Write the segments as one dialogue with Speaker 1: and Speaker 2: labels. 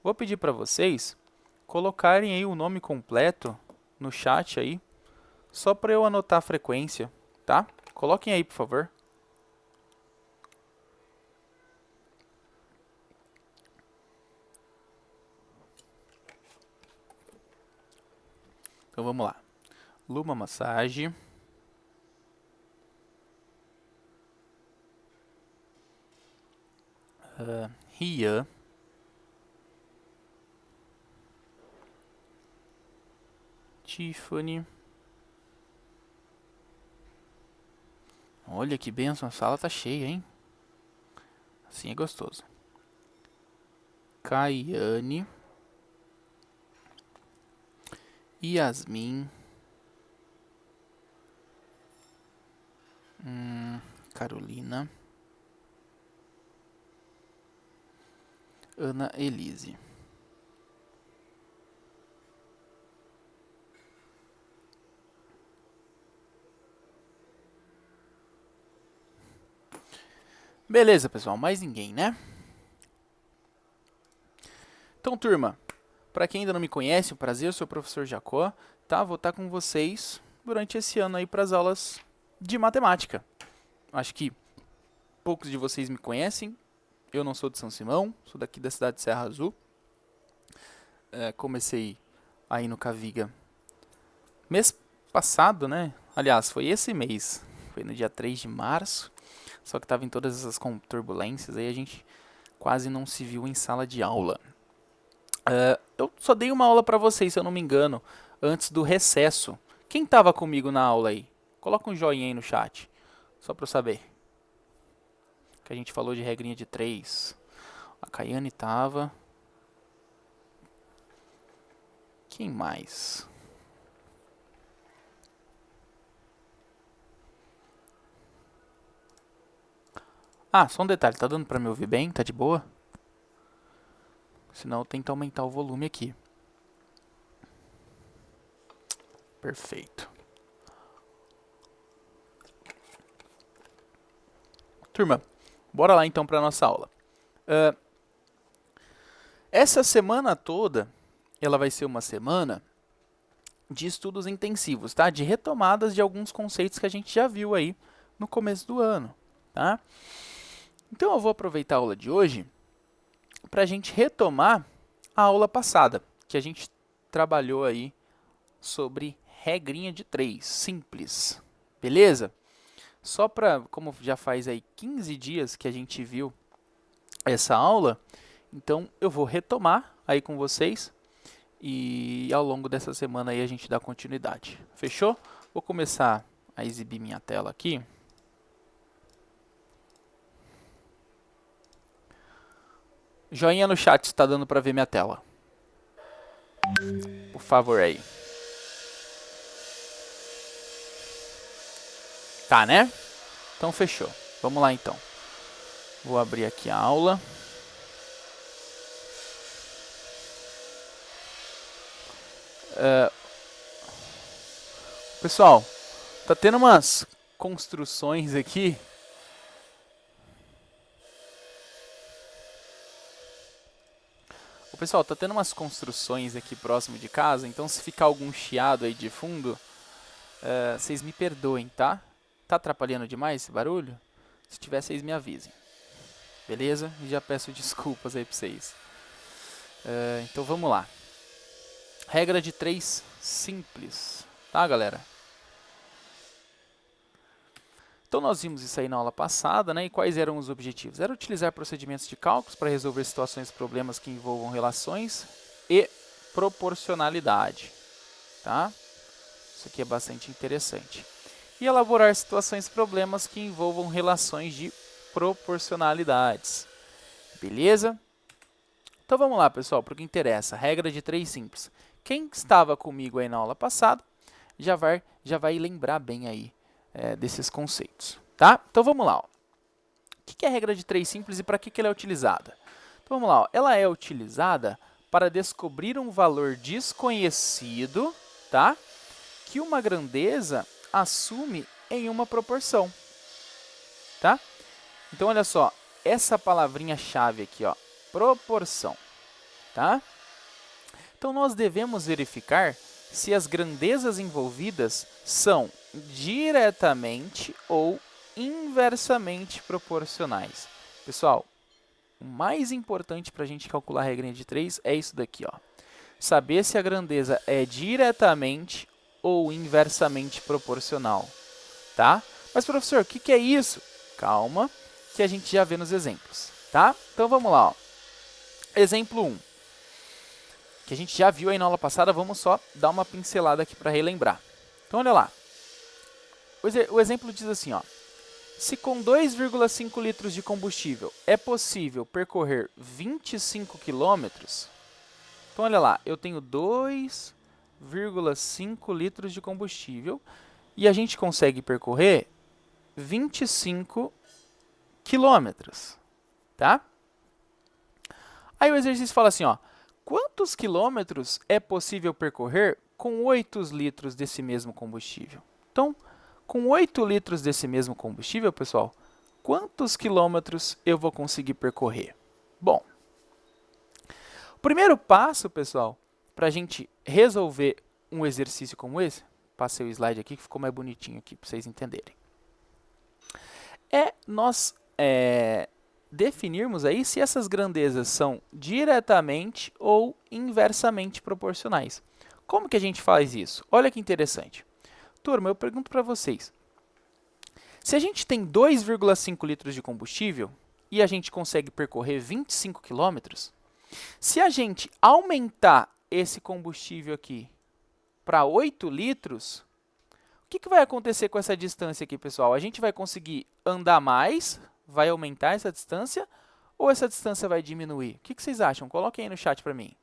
Speaker 1: Vou pedir para vocês colocarem aí o nome completo no chat aí, só para eu anotar a frequência, tá? Coloquem aí, por favor. Então vamos lá. Luma Massage. Rian. Tiffany. Olha que bênção, a sala tá cheia, hein? Assim é gostoso. Caiane. Yasmin. Carolina. Ana Elise. Beleza, pessoal, mais ninguém, né? Então, turma, para quem ainda não me conhece, um prazer, eu sou o professor Jacó, tá? Vou estar com vocês durante esse ano aí para as aulas de matemática. Acho que poucos de vocês me conhecem, eu não sou de São Simão, sou daqui da cidade de Serra Azul. Comecei aí no Caviga mês passado, né? Aliás, foi esse mês, foi no dia 3 de março, só que estava em todas essas turbulências, aí a gente quase não se viu em sala de aula. Eu só dei uma aula para vocês, se eu não me engano, antes do recesso. Quem estava comigo na aula aí? Coloca um joinha aí no chat, só para eu saber. Que a gente falou de regrinha de 3. A Caiane estava. Quem mais? Ah, só um detalhe, tá dando para me ouvir bem? Tá de boa? Senão eu tento aumentar o volume aqui. Perfeito. Turma, bora lá então para nossa aula. Essa semana toda, ela vai ser uma semana de estudos intensivos, tá? De retomadas de alguns conceitos que a gente já viu aí no começo do ano, tá? Então eu vou aproveitar a aula de hoje para a gente retomar a aula passada, que a gente trabalhou aí sobre regrinha de 3, simples, beleza? Só para, como já faz aí 15 dias que a gente viu essa aula, então eu vou retomar aí com vocês e ao longo dessa semana aí a gente dá continuidade. Fechou? Vou começar a exibir minha tela aqui. Joinha no chat se está dando para ver minha tela. Por favor aí. Tá, né? Então fechou. Vamos lá então. Vou abrir aqui a aula. Pessoal, tá tendo umas construções aqui. O pessoal, tá tendo umas construções aqui próximo de casa, então se ficar algum chiado aí de fundo, vocês me perdoem, tá? Tá atrapalhando demais esse barulho? Se tiver, vocês me avisem. Beleza? E já peço desculpas aí pra vocês. Então vamos lá. Regra de 3 simples, tá, galera? Então nós vimos isso aí na aula passada, né? E quais eram os objetivos? Era utilizar procedimentos de cálculos para resolver situações e problemas que envolvam relações e proporcionalidade, tá? Isso aqui é bastante interessante. E elaborar situações e problemas que envolvam relações de proporcionalidades. Beleza? Então vamos lá, pessoal, para o que interessa. Regra de 3 simples. Quem estava comigo aí na aula passada já vai lembrar bem aí desses conceitos, tá? Então vamos lá. Ó. O que é a regra de 3 simples e para que ela é utilizada? Então vamos lá. Ó. Ela é utilizada para descobrir um valor desconhecido, tá? Que uma grandeza assume em uma proporção, tá? Então olha só, essa palavrinha-chave aqui, ó, proporção. tá? Então, nós devemos verificar se as grandezas envolvidas são diretamente ou inversamente proporcionais. Pessoal, o mais importante para a gente calcular a regrinha de 3 é isso daqui, ó. Saber se a grandeza é diretamente ou inversamente proporcional, tá? Mas, professor, o que é isso? Calma, que a gente já vê nos exemplos, tá? Então, vamos lá, ó. Exemplo 1, que a gente já viu aí na aula passada, vamos só dar uma pincelada aqui para relembrar. Então, olha lá. O exemplo diz assim, ó. Se com 2,5 litros de combustível é possível percorrer 25 quilômetros, então, olha lá, eu tenho 2,5 litros de combustível e a gente consegue percorrer 25 quilômetros, tá? Aí o exercício fala assim, ó, quantos quilômetros é possível percorrer com 8 litros desse mesmo combustível? Então, com 8 litros desse mesmo combustível, pessoal, quantos quilômetros eu vou conseguir percorrer? Bom, o primeiro passo, pessoal, para a gente resolver um exercício como esse, passei o slide aqui que ficou mais bonitinho aqui para vocês entenderem, é nós definirmos aí se essas grandezas são diretamente ou inversamente proporcionais. Como que a gente faz isso? Olha que interessante. Turma, eu pergunto para vocês, se a gente tem 2,5 litros de combustível e a gente consegue percorrer 25 quilômetros, se a gente aumentar esse combustível aqui para 8 litros, o que vai acontecer com essa distância aqui, pessoal? A gente vai conseguir andar mais, vai aumentar essa distância, ou essa distância vai diminuir? O que vocês acham? Coloquem aí no chat para mim.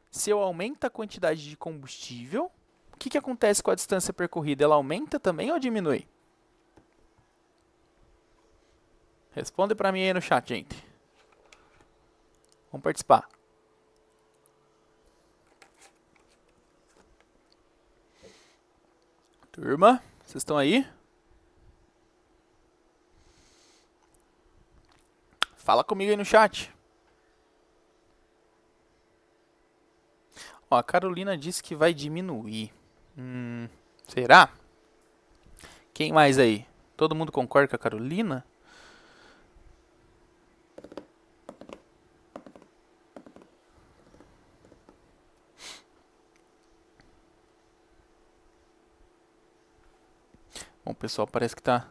Speaker 1: Se eu aumento a quantidade de combustível, o que acontece com a distância percorrida? Ela aumenta também ou diminui? Responde para mim aí no chat, gente. Vamos participar. Turma, vocês estão aí? Fala comigo aí no chat. Ó, a Carolina disse que vai diminuir. Será? Quem mais aí? Todo mundo concorda com a Carolina? Bom, o pessoal parece que tá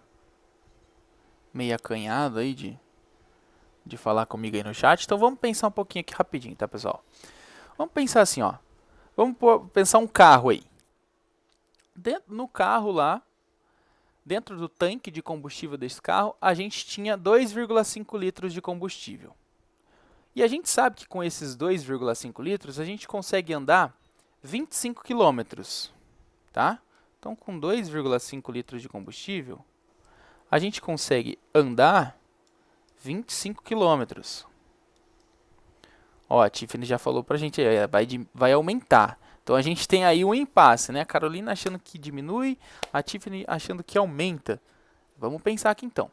Speaker 1: meio acanhado aí de falar comigo aí no chat. Então, vamos pensar um pouquinho aqui rapidinho, tá, pessoal? Vamos pensar assim, ó. Vamos pensar um carro aí. No carro lá, dentro do tanque de combustível desse carro, a gente tinha 2,5 litros de combustível. E a gente sabe que com esses 2,5 litros, a gente consegue andar 25 quilômetros, tá? Então, com 2,5 litros de combustível, a gente consegue andar 25 quilômetros. Ó, a Tiffany já falou pra gente, vai aumentar. Então, a gente tem aí um impasse, né? A Carolina achando que diminui, a Tiffany achando que aumenta. Vamos pensar aqui, então.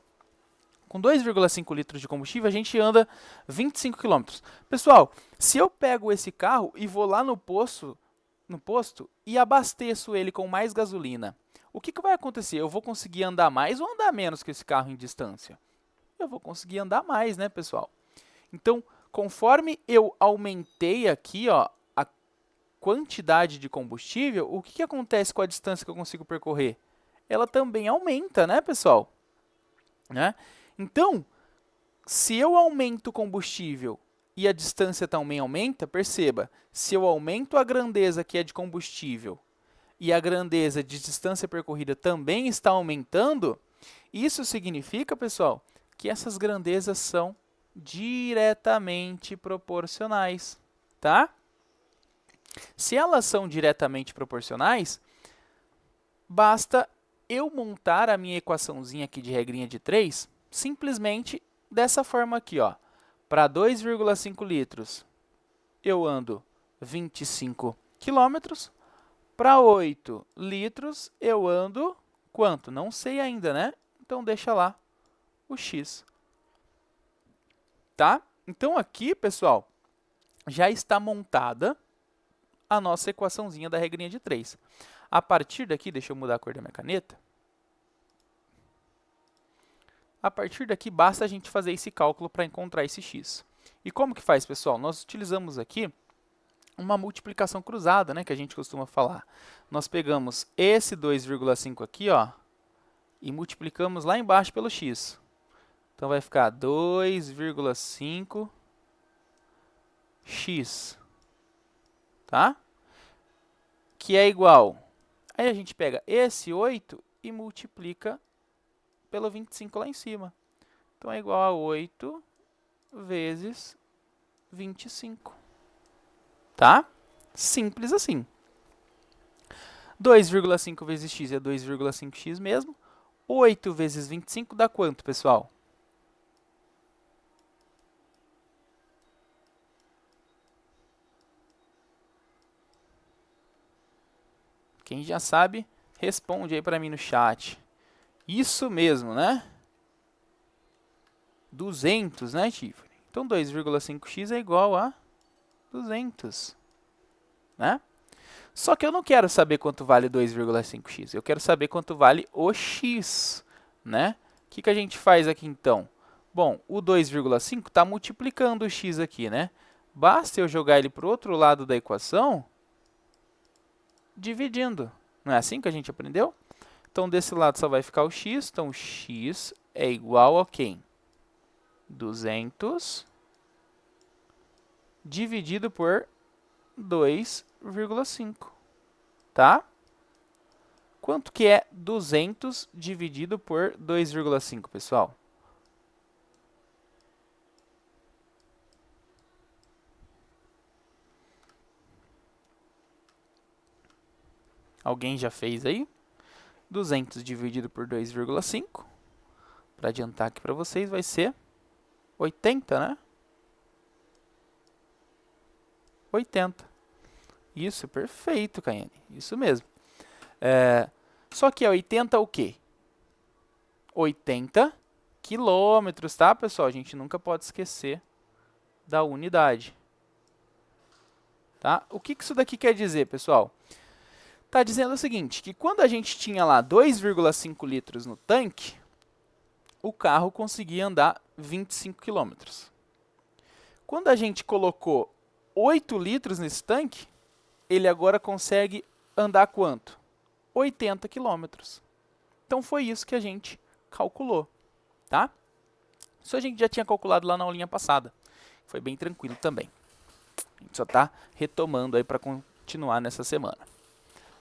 Speaker 1: Com 2,5 litros de combustível, a gente anda 25 km. Pessoal, se eu pego esse carro e vou lá no posto e abasteço ele com mais gasolina, o que vai acontecer? Eu vou conseguir andar mais ou andar menos que esse carro em distância? Eu vou conseguir andar mais, né, pessoal? Então, conforme eu aumentei aqui, ó, a quantidade de combustível, o que acontece com a distância que eu consigo percorrer? Ela também aumenta, né, pessoal? Né? Então, se eu aumento o combustível e a distância também aumenta, perceba, se eu aumento a grandeza que é de combustível e a grandeza de distância percorrida também está aumentando, isso significa, pessoal, que essas grandezas são diretamente proporcionais, tá? Se elas são diretamente proporcionais, basta eu montar a minha equaçãozinha aqui de regrinha de 3 simplesmente dessa forma aqui, ó. Para 2,5 litros, eu ando 25 quilômetros. Para 8 litros, eu ando quanto? Não sei ainda, né? Então, deixa lá o x. Tá? Então aqui, pessoal, já está montada a nossa equaçãozinha da regrinha de 3. A partir daqui, deixa eu mudar a cor da minha caneta. A partir daqui, basta a gente fazer esse cálculo para encontrar esse x. E como que faz, pessoal? Nós utilizamos aqui uma multiplicação cruzada, né, que a gente costuma falar. Nós pegamos esse 2,5 aqui, ó, e multiplicamos lá embaixo pelo x. Então, vai ficar 2,5x, tá? Que é igual. Aí a gente pega esse 8 e multiplica pelo 25 lá em cima. Então, é igual a 8 vezes 25. Tá? Simples assim. 2,5 vezes x é 2,5x mesmo. 8 vezes 25 dá quanto, pessoal? Quem já sabe, responde aí para mim no chat. Isso mesmo, né? 200, né, Tiffany? Então, 2,5x é igual a 200, né? Só que eu não quero saber quanto vale 2,5x, eu quero saber quanto vale o x, né? O que a gente faz aqui, então? Bom, o 2,5 está multiplicando o x aqui, né? Basta eu jogar ele para o outro lado da equação, dividindo. Não é assim que a gente aprendeu? Então, desse lado só vai ficar o x, então x é igual a quem? 200 dividido por 2,5, tá? Quanto que é 200 dividido por 2,5, pessoal? Alguém já fez aí? 200 dividido por 2,5, para adiantar aqui para vocês, vai ser 80, né? 80. Isso, perfeito, Caiane. Isso mesmo. Só que é 80 o quê? 80 quilômetros, tá, pessoal? A gente nunca pode esquecer da unidade. Tá? O que isso daqui quer dizer, pessoal? Está dizendo o seguinte, que quando a gente tinha lá 2,5 litros no tanque, o carro conseguia andar 25 quilômetros. Quando a gente colocou 8 litros nesse tanque, ele agora consegue andar quanto? 80 quilômetros. Então, foi isso que a gente calculou, tá? Isso a gente já tinha calculado lá na aulinha passada. Foi bem tranquilo também. A gente só está retomando aí para continuar nessa semana.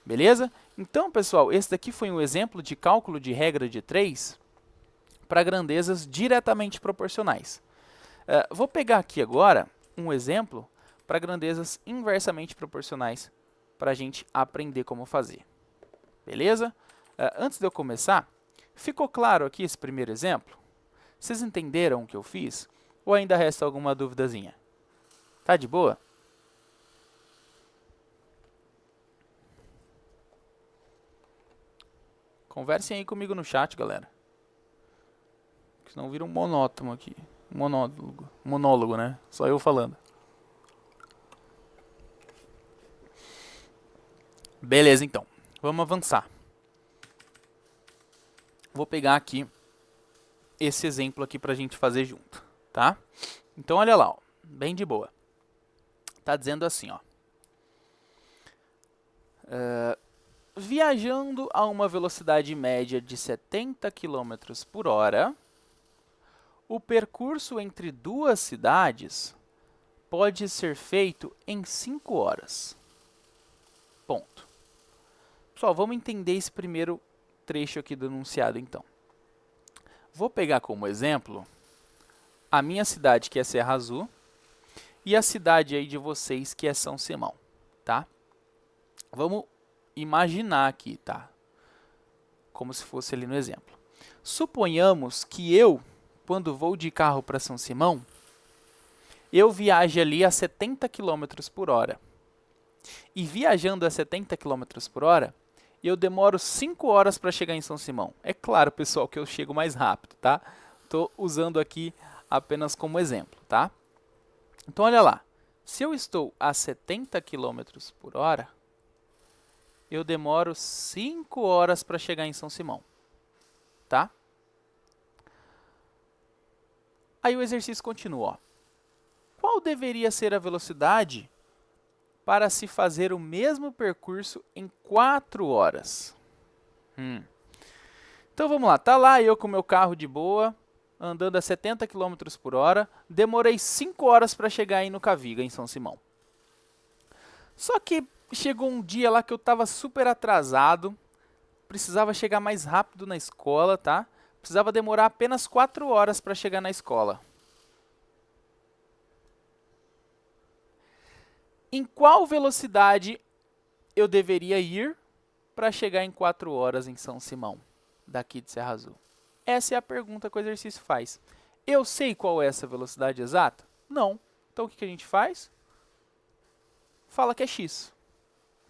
Speaker 1: Beleza? Então, pessoal, esse daqui foi um exemplo de cálculo de regra de 3 para grandezas diretamente proporcionais. Vou pegar aqui agora um exemplo para grandezas inversamente proporcionais para a gente aprender como fazer. Beleza? Antes de eu começar, ficou claro aqui esse primeiro exemplo? Vocês entenderam o que eu fiz? Ou ainda resta alguma duvidazinha? Tá de boa? Conversem aí comigo no chat, galera. Senão vira um monótono aqui. Monólogo, né? Só eu falando. Beleza, então. Vamos avançar. Vou pegar aqui esse exemplo aqui para a gente fazer junto, tá? Então, olha lá, ó, bem de boa. Tá dizendo assim, ó. Viajando a uma velocidade média de 70 km por hora, o percurso entre duas cidades pode ser feito em 5 horas. Ponto. Pessoal, vamos entender esse primeiro trecho aqui do enunciado, então. Vou pegar como exemplo a minha cidade, que é Serra Azul, e a cidade aí de vocês, que é São Simão, tá? Vamos imaginar aqui, tá? Como se fosse ali no exemplo. Suponhamos que eu, quando vou de carro para São Simão, eu viaje ali a 70 km por hora. E viajando a 70 km por hora, eu demoro 5 horas para chegar em São Simão. É claro, pessoal, que eu chego mais rápido, tá? Estou usando aqui apenas como exemplo, tá? Então, olha lá. Se eu estou a 70 km por hora, eu demoro 5 horas para chegar em São Simão, tá? Aí o exercício continua, ó. Qual deveria ser a velocidade para se fazer o mesmo percurso em 4 horas? Então vamos lá, tá lá eu com meu carro de boa, andando a 70 km por hora, demorei 5 horas para chegar aí no Caviga, em São Simão. Só que chegou um dia lá que eu estava super atrasado, precisava chegar mais rápido na escola, tá? Precisava demorar apenas 4 horas para chegar na escola. Em qual velocidade eu deveria ir para chegar em 4 horas em São Simão, daqui de Serra Azul? Essa é a pergunta que o exercício faz. Eu sei qual é essa velocidade exata? Não. Então, o que a gente faz? Fala que é x.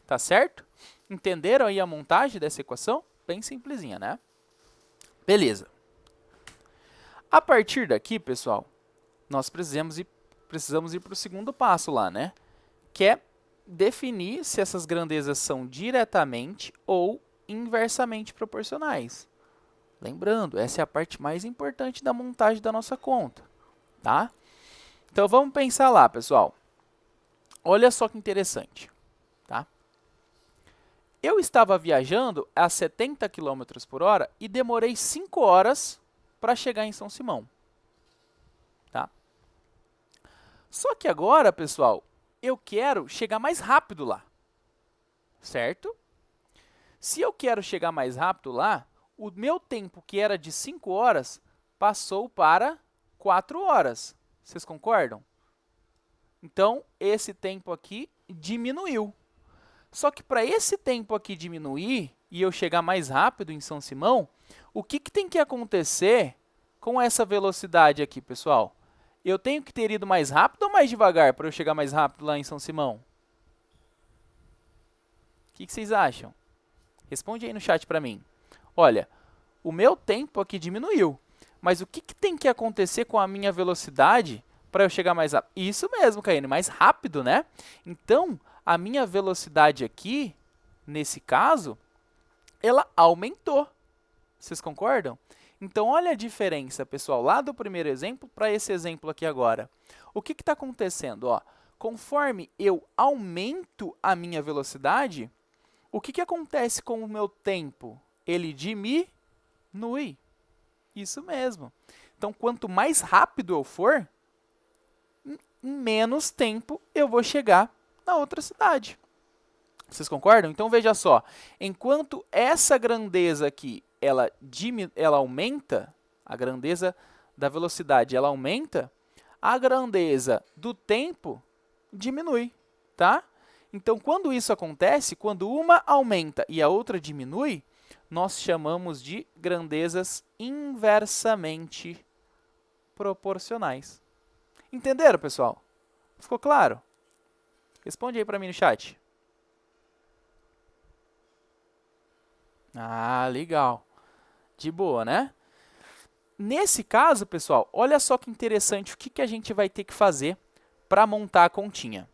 Speaker 1: Tá certo? Entenderam aí a montagem dessa equação? Bem simplesinha, né? Beleza. A partir daqui, pessoal, nós precisamos ir para o segundo passo lá, né? Que é definir se essas grandezas são diretamente ou inversamente proporcionais. Lembrando, essa é a parte mais importante da montagem da nossa conta, tá? Então, vamos pensar lá, pessoal. Olha só que interessante, tá? Eu estava viajando a 70 km por hora e demorei 5 horas para chegar em São Simão, tá? Só que agora, pessoal, eu quero chegar mais rápido lá, certo? Se eu quero chegar mais rápido lá, o meu tempo, que era de 5 horas, passou para 4 horas. Vocês concordam? Então, esse tempo aqui diminuiu. Só que para esse tempo aqui diminuir e eu chegar mais rápido em São Simão, o que tem que acontecer com essa velocidade aqui, pessoal? Eu tenho que ter ido mais rápido ou mais devagar para eu chegar mais rápido lá em São Simão? O que vocês acham? Responde aí no chat para mim. Olha, o meu tempo aqui diminuiu, mas o que tem que acontecer com a minha velocidade para eu chegar mais rápido? Isso mesmo, Caíne, mais rápido, né? Então, a minha velocidade aqui, nesse caso, ela aumentou. Vocês concordam? Então, olha a diferença, pessoal, lá do primeiro exemplo para esse exemplo aqui agora. O que está acontecendo? Ó, conforme eu aumento a minha velocidade, o que acontece com o meu tempo? Ele diminui. Isso mesmo. Então, quanto mais rápido eu for, em menos tempo eu vou chegar na outra cidade. Vocês concordam? Então, veja só. Enquanto essa grandeza aqui, ela aumenta, a grandeza da velocidade, ela aumenta, a grandeza do tempo diminui, tá? Então, quando isso acontece, quando uma aumenta e a outra diminui, nós chamamos de grandezas inversamente proporcionais. Entenderam, pessoal? Ficou claro? Responde aí para mim no chat. Ah, legal. De boa, né? Nesse caso, pessoal, olha só que interessante o que a gente vai ter que fazer para montar a continha.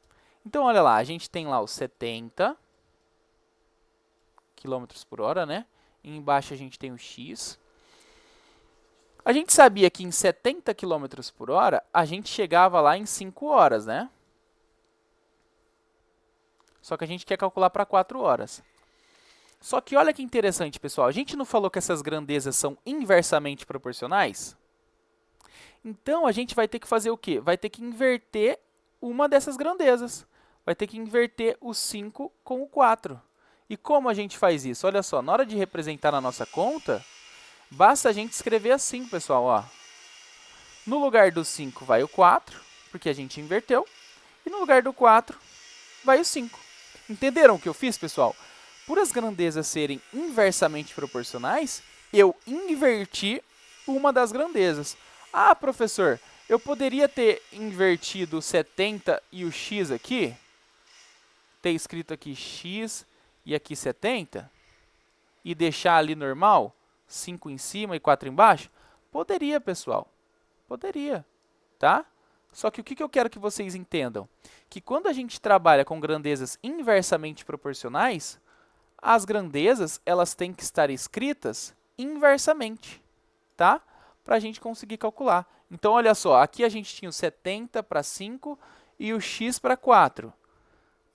Speaker 1: Então, olha lá, a gente tem lá os 70 km por hora, né? E embaixo a gente tem o x. A gente sabia que em 70 km por hora, a gente chegava lá em 5 horas, né? Só que a gente quer calcular para 4 horas. Só que olha que interessante, pessoal. A gente não falou que essas grandezas são inversamente proporcionais? Então, a gente vai ter que fazer o quê? Vai ter que inverter uma dessas grandezas. Vai ter que inverter o 5 com o 4. E como a gente faz isso? Olha só, na hora de representar na nossa conta, basta a gente escrever assim, pessoal. Ó. No lugar do 5 vai o 4, porque a gente inverteu. E no lugar do 4 vai o 5. Entenderam o que eu fiz, pessoal? Por as grandezas serem inversamente proporcionais, eu inverti uma das grandezas. Ah, professor, eu poderia ter invertido 70 e o x aqui? Ter escrito aqui x e aqui 70? E deixar ali normal? 5 em cima e 4 embaixo? Poderia, pessoal. Poderia, tá? Só que o que eu quero que vocês entendam? Que quando a gente trabalha com grandezas inversamente proporcionais, as grandezas elas têm que estar escritas inversamente, tá? Para a gente conseguir calcular. Então, olha só, aqui a gente tinha o 70 para 5 e o x para 4. O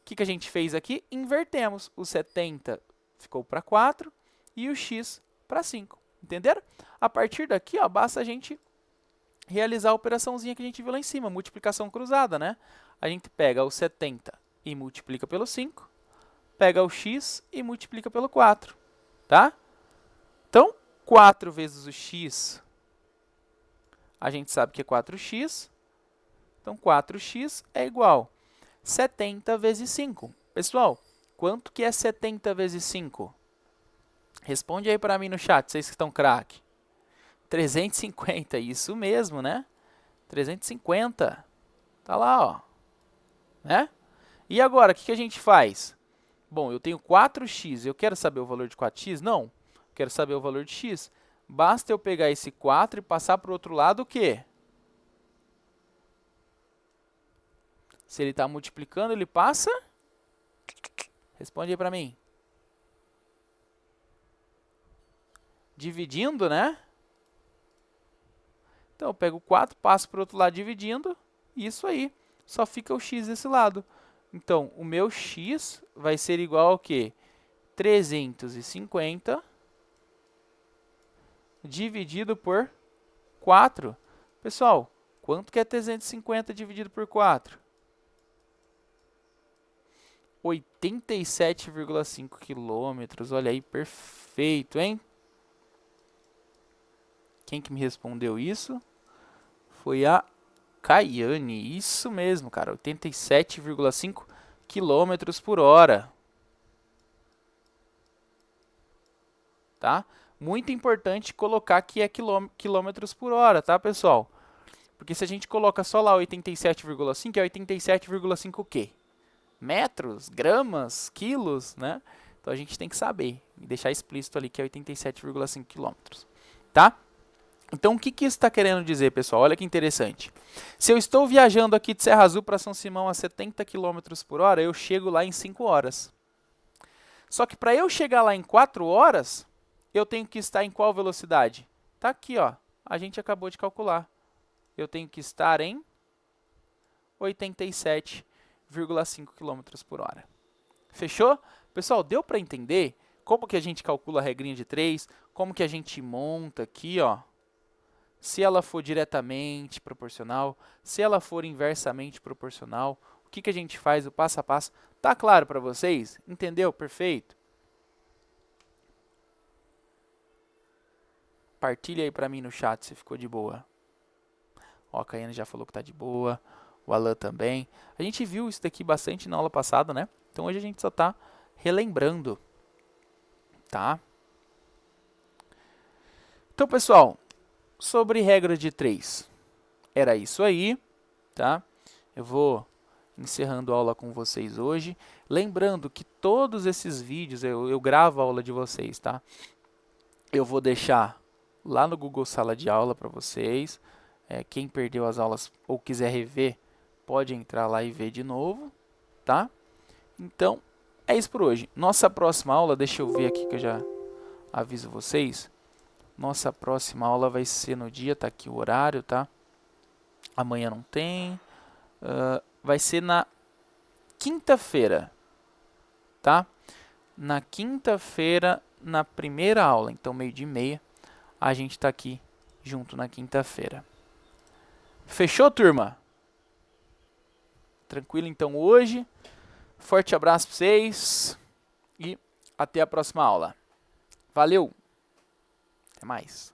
Speaker 1: que a gente fez aqui? Invertemos. O 70 ficou para 4 e o x para 5. Entenderam? A partir daqui, ó, basta a gente realizar a operaçãozinha que a gente viu lá em cima, multiplicação cruzada, né? A gente pega o 70 e multiplica pelo 5, pega o x e multiplica pelo 4, tá? Então, 4 vezes o x, a gente sabe que é 4x, então 4x é igual a 70 vezes 5. Pessoal, quanto que é 70 vezes 5? Responde aí para mim no chat, vocês que estão craque. 350, isso mesmo, né? 350. Tá lá, ó. Né? E agora, o que a gente faz? Bom, eu tenho 4x, eu quero saber o valor de 4x? Não, quero saber o valor de x. Basta eu pegar esse 4 e passar para o outro lado o quê? Se ele está multiplicando, ele passa? Responde aí para mim. Dividindo, né? Então, eu pego 4, passo para o outro lado dividindo, e isso aí. Só fica o x desse lado. Então, o meu x vai ser igual ao quê? 350 dividido por 4. Pessoal, quanto que é 350 dividido por 4? 87,5 quilômetros. Olha aí, perfeito, hein? Quem que me respondeu isso? Foi a Caiane. Isso mesmo, cara. 87,5 quilômetros por hora. Tá? Muito importante colocar que é quilômetros por hora, tá, pessoal? Porque se a gente coloca só lá 87,5, é 87,5 o quê? Metros, gramas, quilos, né? Então a gente tem que saber e deixar explícito ali que é 87,5 quilômetros, tá? Então o que isso está querendo dizer, pessoal? Olha que interessante. Se eu estou viajando aqui de Serra Azul para São Simão a 70 km por hora, eu chego lá em 5 horas. Só que para eu chegar lá em 4 horas, eu tenho que estar em qual velocidade? Tá aqui, ó. A gente acabou de calcular. Eu tenho que estar em 87,5 km por hora. Fechou? Pessoal, deu para entender como que a gente calcula a regrinha de 3, como que a gente monta aqui, ó. Se ela for diretamente proporcional, se ela for inversamente proporcional, o que a gente faz, o passo a passo. Tá claro para vocês? Entendeu? Perfeito? Partilha aí para mim no chat se ficou de boa. Ó, a Caiane já falou que tá de boa, o Alan também. A gente viu isso daqui bastante na aula passada, né? Então hoje a gente só tá relembrando, tá? Então, pessoal, sobre regra de 3, era isso aí, tá? Eu vou encerrando a aula com vocês hoje. Lembrando que todos esses vídeos, eu gravo a aula de vocês, tá? Eu vou deixar lá no Google Sala de Aula para vocês. Quem perdeu as aulas ou quiser rever, pode entrar lá e ver de novo, tá? Então, é isso por hoje. Nossa próxima aula, deixa eu ver aqui que eu já aviso vocês. Nossa próxima aula vai ser no dia, tá aqui o horário, tá? Amanhã não tem. Vai ser na quinta-feira, tá? Na quinta-feira, na primeira aula, então 12:30, a gente tá aqui junto na quinta-feira. Fechou, turma? Tranquilo então hoje. Forte abraço para vocês e até a próxima aula. Valeu! Até mais!